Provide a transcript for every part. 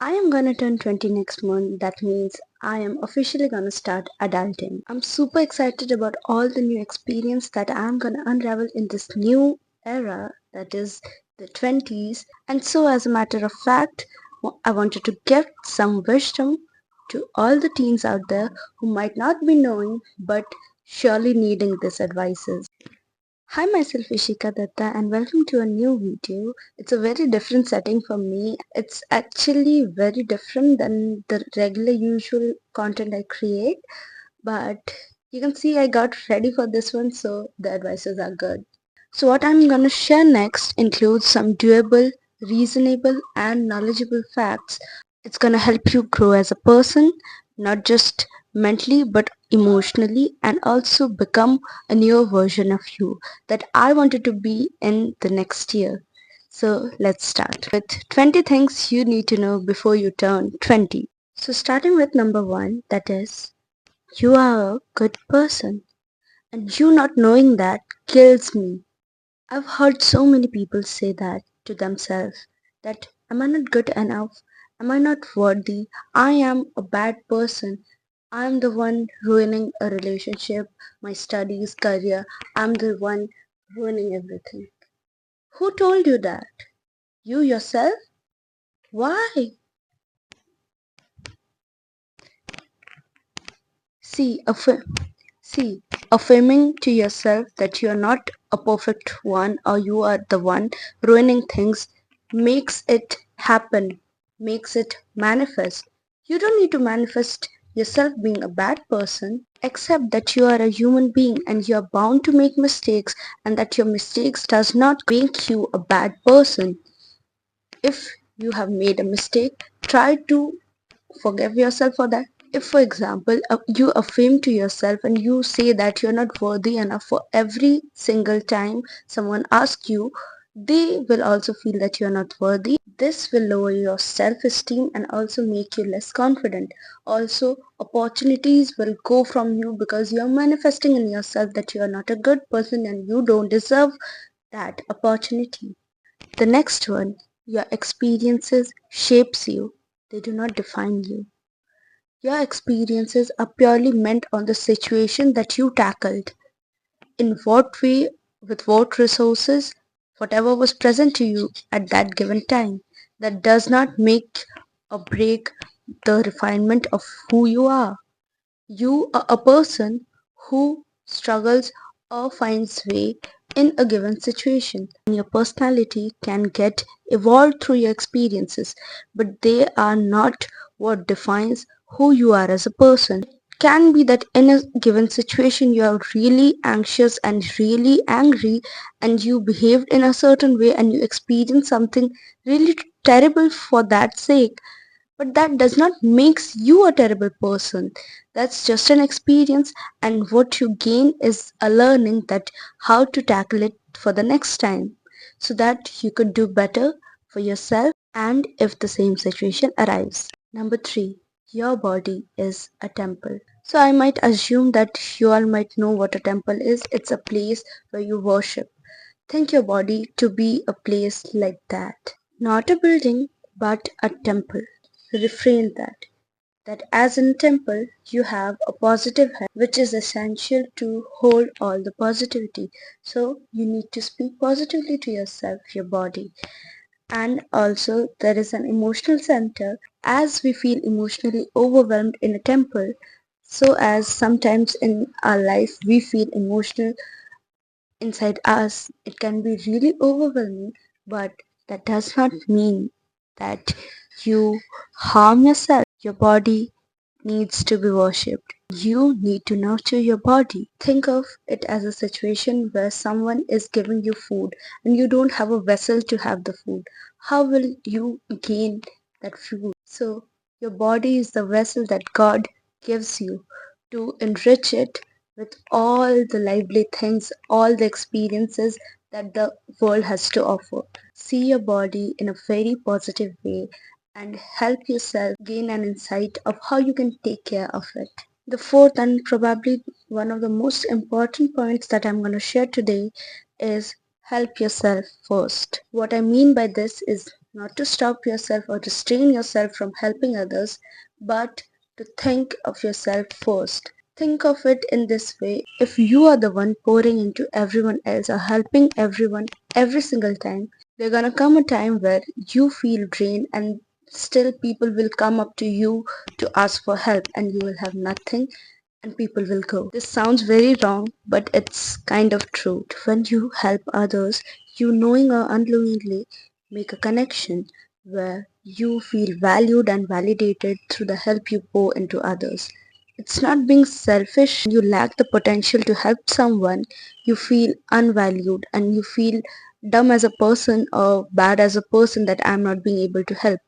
I am gonna turn 20 next month. That means I am officially gonna start adulting. I'm super excited about all the new experience that I'm gonna unravel in this new era, that is the 20s. And so, as a matter of fact, I wanted to give some wisdom to all the teens out there who might not be knowing but surely needing these advices. Hi, myself Ishika Datta, and welcome to a new video. It's a very different setting for me. It's actually very different than the regular usual content I create, but you can see I got ready for this one, so the advices are good. So, what I'm gonna share next includes some doable, reasonable, and knowledgeable facts. It's gonna help you grow as a person, not just mentally but emotionally, and also become a newer version of you that I wanted to be in the next year. So, let's start with 20 things you need to know before you turn 20. So, starting with number one, that is, you are a good person, and you not knowing that kills me. I've heard so many people say that to themselves, that am I not good enough? Am I not worthy? I am a bad person. I'm the one ruining a relationship, my studies, career. I'm the one ruining everything. Who told you that? You yourself? Why? See, see, affirming to yourself that you are not a perfect one or you are the one ruining things makes it happen, makes it manifest. You don't need to manifest yourself being a bad person, except that you are a human being and you are bound to make mistakes, and that your mistakes does not make you a bad person. If you have made a mistake, try to forgive yourself for that. If, for example, you affirm to yourself and you say that you're not worthy enough, for every single time someone asks you, they will also feel that you're not worthy. This will lower your self esteem and also make you less confident. Also, opportunities will go from you because you're manifesting in yourself that you're not a good person and you don't deserve that opportunity. The next one, your experiences shapes you. They do not define you. Your experiences are purely meant on the situation that you tackled. In what way, with what resources, whatever was present to you at that given time. That does not make or break the refinement of who you are. You are a person who struggles or finds way in a given situation. And your personality can get evolved through your experiences, but they are not what defines who you are as a person. Can be that in a given situation you are really anxious and really angry and you behaved in a certain way and you experienced something really terrible for that sake, but that does not makes you a terrible person. That's just an experience, and what you gain is a learning that how to tackle it for the next time, so that you could do better for yourself and if the same situation arrives. Number 3, your body is a temple. So I might assume that you all might know what a temple is. It's a place where you worship. Think your body to be a place like that. Not a building, but a temple. Refrain that as in temple you have a positive head which is essential to hold all the positivity. So you need to speak positively to yourself, your body. And also there is an emotional center. As we feel emotionally overwhelmed in a temple, so as sometimes in our life we feel emotional inside us, it can be really overwhelming, but that does not mean that you harm yourself. Your body needs to be worshipped. You need to nurture your body. Think of it as a situation where someone is giving you food and you don't have a vessel to have the food. How will you gain that food? So, your body is the vessel that God gives you to enrich it with all the lively things, all the experiences that the world has to offer. See your body in a very positive way and help yourself gain an insight of how you can take care of it. The fourth and probably one of the most important points that I'm going to share today is help yourself first. What I mean by this is not to stop yourself or restrain yourself from helping others, but to think of yourself first. Think of it in this way: if you are the one pouring into everyone else or helping everyone every single time, there's gonna come a time where you feel drained and still people will come up to you to ask for help and you will have nothing and people will go. This sounds very wrong, but it's kind of true. When you help others, you knowing or unknowingly make a connection where you feel valued and validated through the help you pour into others. It's not being selfish. You lack the potential to help someone, you feel unvalued and you feel dumb as a person or bad as a person that I'm not being able to help.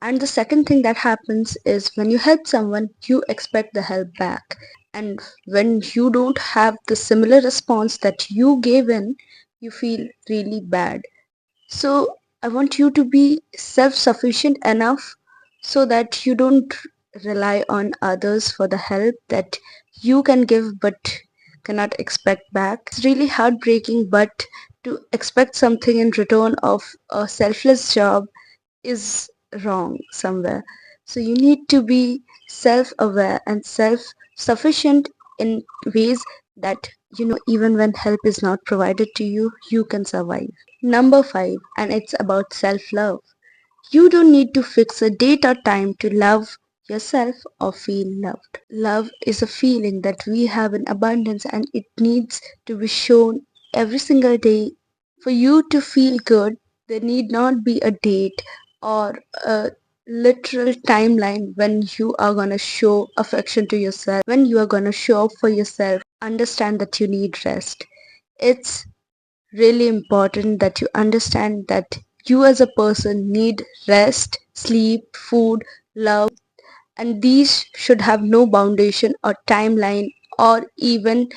And the second thing that happens is when you help someone, you expect the help back. And when you don't have the similar response that you gave in, you feel really bad. So I want you to be self-sufficient enough so that you don't rely on others for the help that you can give but cannot expect back. It's really heartbreaking, but to expect something in return of a selfless job is wrong somewhere. So you need to be self-aware and self-sufficient in ways that you know even when help is not provided to you, you can survive. Number 5, and it's about self-love. You don't need to fix a date or time to love yourself or feel loved. Love is a feeling that we have in abundance and it needs to be shown every single day. For you to feel good, there need not be a date or a literal timeline when you are going to show affection to yourself, when you are going to show up for yourself. Understand that you need rest. It's really important that you understand that you as a person need rest, sleep, food, love, and these should have no foundation or timeline or even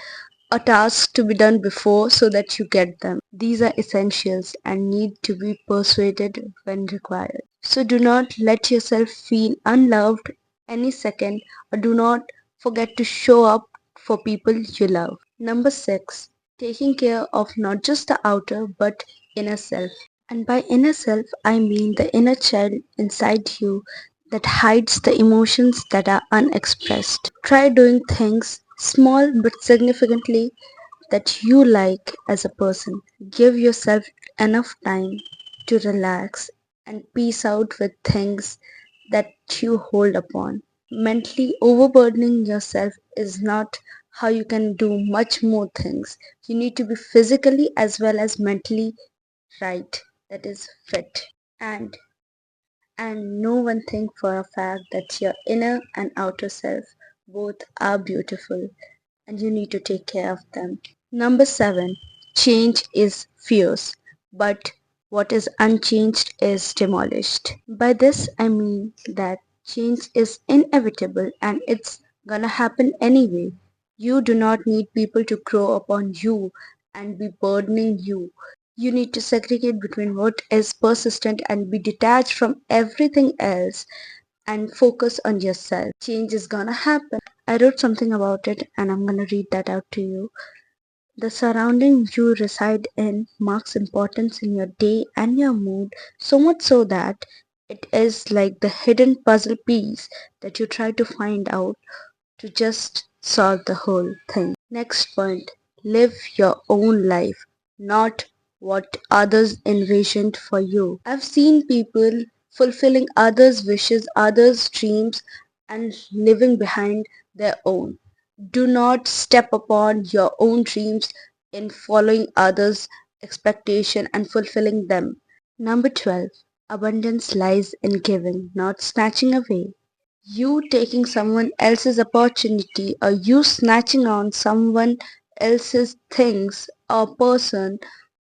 a task to be done before so that you get them. These are essentials and need to be persuaded when required. So do not let yourself feel unloved any second or do not forget to show up for people you love. Number 6, taking care of not just the outer but inner self. And by inner self, I mean the inner child inside you that hides the emotions that are unexpressed. Try doing things, small but significantly, that you like as a person. Give yourself enough time to relax and peace out with things that you hold upon. Mentally overburdening yourself is not how you can do much more things. You need to be physically as well as mentally right, that is fit. And know one thing for a fact that your inner and outer self both are beautiful and you need to take care of them. Number 7, change is fierce, but what is unchanged is demolished. By this I mean that change is inevitable and it's gonna happen anyway. You do not need people to grow upon you and be burdening you. You need to segregate between what is persistent and be detached from everything else and focus on yourself. Change is gonna happen. I wrote something about it and I'm gonna read that out to you. The surrounding you reside in marks importance in your day and your mood, so much so that it is like the hidden puzzle piece that you try to find out to just solve the whole thing. Next point, live your own life, not what others envisioned for you. I've seen people fulfilling others' wishes, others' dreams, and living behind their own. Do not step upon your own dreams in following others' expectation and fulfilling them. Number 12. Abundance lies in giving, not snatching away. You taking someone else's opportunity or you snatching on someone else's things or person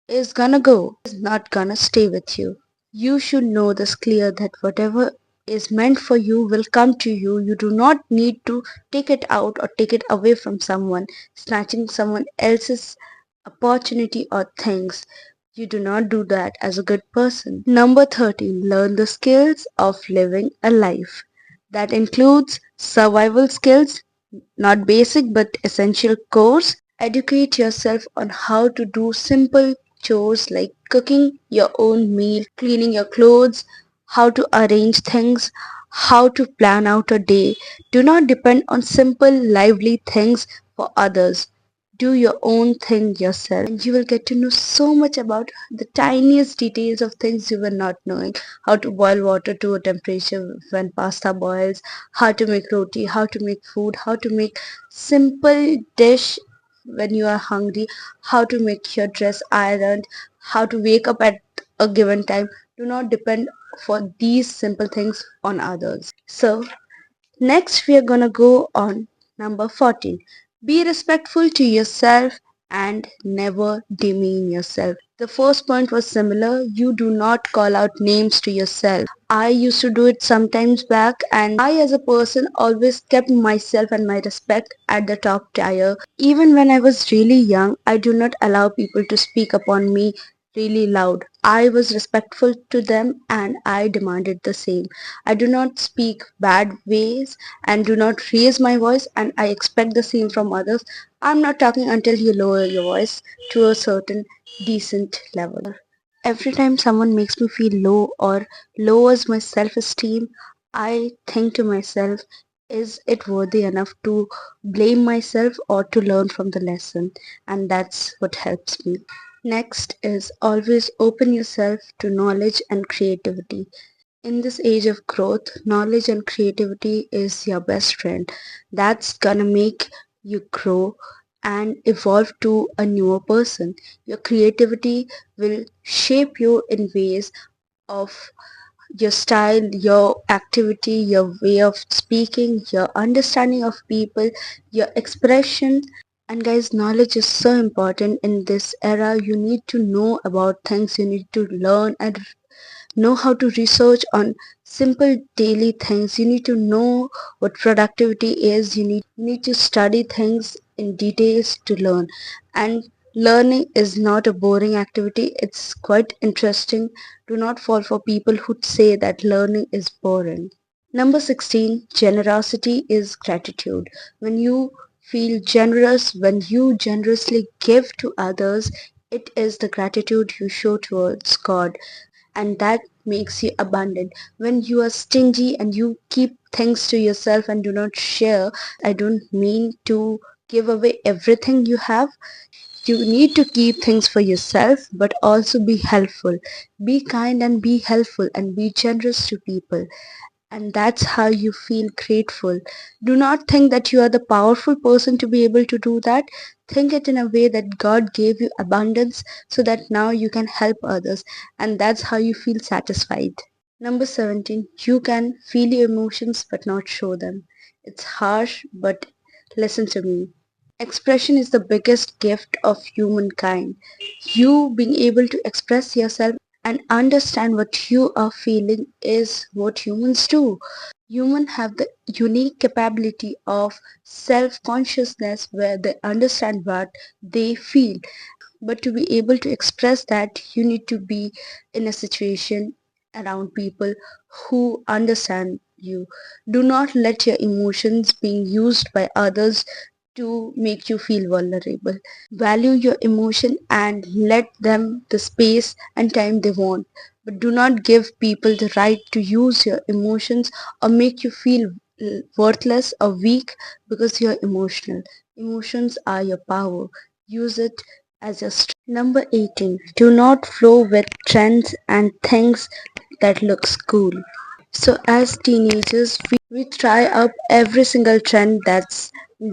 is gonna go, is not gonna stay with you. You should know this clear that whatever is meant for you will come to you. You do not need to take it out or take it away from someone, snatching someone else's opportunity or things. You do not do that as a good person. Number 13. Learn the skills of living a life. That includes survival skills, not basic but essential course. Educate yourself on how to do simple chores like cooking your own meal, cleaning your clothes, how to arrange things, how to plan out a day. Do not depend on simple, lively things for others. Do your own thing yourself, and you will get to know so much about the tiniest details of things you were not knowing. How to boil water to a temperature when pasta boils, how to make roti, how to make food, how to make simple dish when you are hungry, how to make your dress ironed, how to wake up at a given time. Do not depend for these simple things on others. So next, we are gonna go on number 14. Be respectful to yourself and never demean yourself. The first point was similar. You do not call out names to yourself. I used to do it sometimes back, and I, as a person, always kept myself and my respect at the top tier. Even when I was really young, I do not allow people to speak upon me really loud. I was respectful to them and I demanded the same. I do not speak bad ways and do not raise my voice, and I expect the same from others. I'm not talking until you lower your voice to a certain decent level. Every time someone makes me feel low or lowers my self-esteem, I think to myself, is it worthy enough to blame myself or to learn from the lesson? And that's what helps me. Next is always open yourself to knowledge and creativity. In this age of growth, knowledge and creativity is your best friend. That's gonna make you grow and evolve to a newer person. Your creativity will shape you in ways of your style, your activity, your way of speaking, your understanding of people, your expression. And guys, knowledge is so important in this era. You need to know about things, you need to learn and know how to research on simple daily things. You need to know what productivity is. You need to study things in details to learn. And learning is not a boring activity. It's quite interesting. Do not fall for people who say that learning is boring. Number 16, generosity is gratitude. When you feel generous, when you generously give to others, it is the gratitude you show towards God, and that makes you abundant. When you are stingy and you keep things to yourself and do not share, I don't mean to give away everything you have. You need to keep things for yourself, but also be helpful. Be kind and be helpful and be generous to people, and that's how you feel grateful. Do not think that you are the powerful person to be able to do that. Think it in a way that God gave you abundance so that now you can help others, and that's how you feel satisfied. Number 17, you can feel your emotions but not show them. It's harsh, but listen to me. Expression is the biggest gift of humankind. You being able to express yourself and understand what you are feeling is what humans do. Humans have the unique capability of self-consciousness where they understand what they feel. But to be able to express that, you need to be in a situation around people who understand you. Do not let your emotions being used by others to make you feel vulnerable. Value your emotion and let them the space and time they want. But do not give people the right to use your emotions or make you feel worthless or weak because you're emotional. Emotions are your power. Use it as your strength. Number 18. Do not flow with trends and things that looks cool. So as teenagers, we try up every single trend that's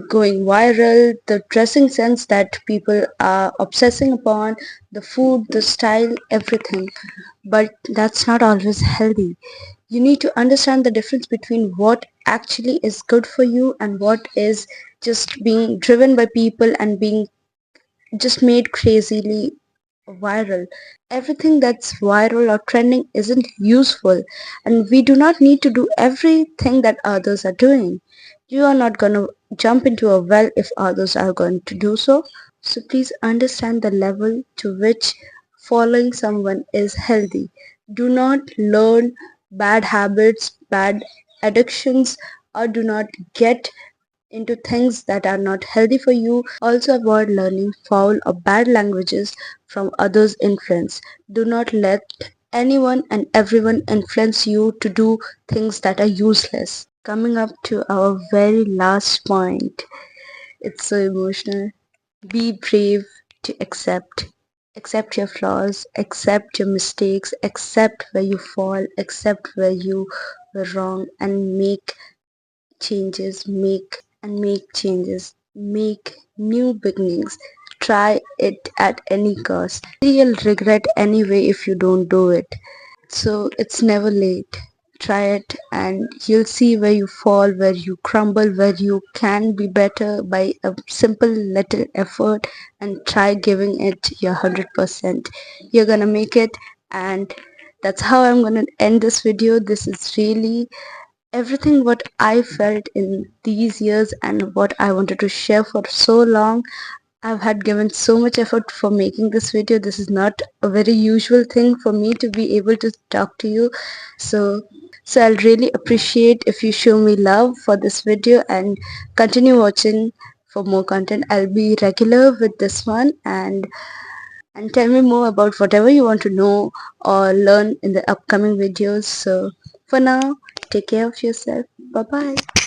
going viral, the dressing sense that people are obsessing upon, the food, the style, everything. But that's not always healthy. You need to understand the difference between what actually is good for you and what is just being driven by people and being just made crazily viral. Everything that's viral or trending isn't useful, and we do not need to do everything that others are doing. You are not going to jump into a well if others are going to do so. So please understand the level to which following someone is healthy. Do not learn bad habits, bad addictions, or do not get into things that are not healthy for you. Also avoid learning foul or bad languages from others' influence. Do not let anyone and everyone influence you to do things that are useless. Coming up to our very last point. It's so emotional. Be brave to accept. Accept your flaws, accept your mistakes, accept where you fall, accept where you were wrong, and make changes. Make new beginnings. Try it at any cost. You'll regret anyway if you don't do it. So it's never late. Try it and you'll see where you fall, where you crumble, where you can be better by a simple little effort, and try giving it your 100%. You're gonna make it, and that's how I'm gonna end this video. This is really everything what I felt in these years and what I wanted to share for so long. I've had given so much effort for making this video. This is not a very usual thing for me to be able to talk to you. So I'll really appreciate if you show me love for this video and continue watching for more content. I'll be regular with this one, and tell me more about whatever you want to know or learn in the upcoming videos. So for now, take care of yourself. Bye bye.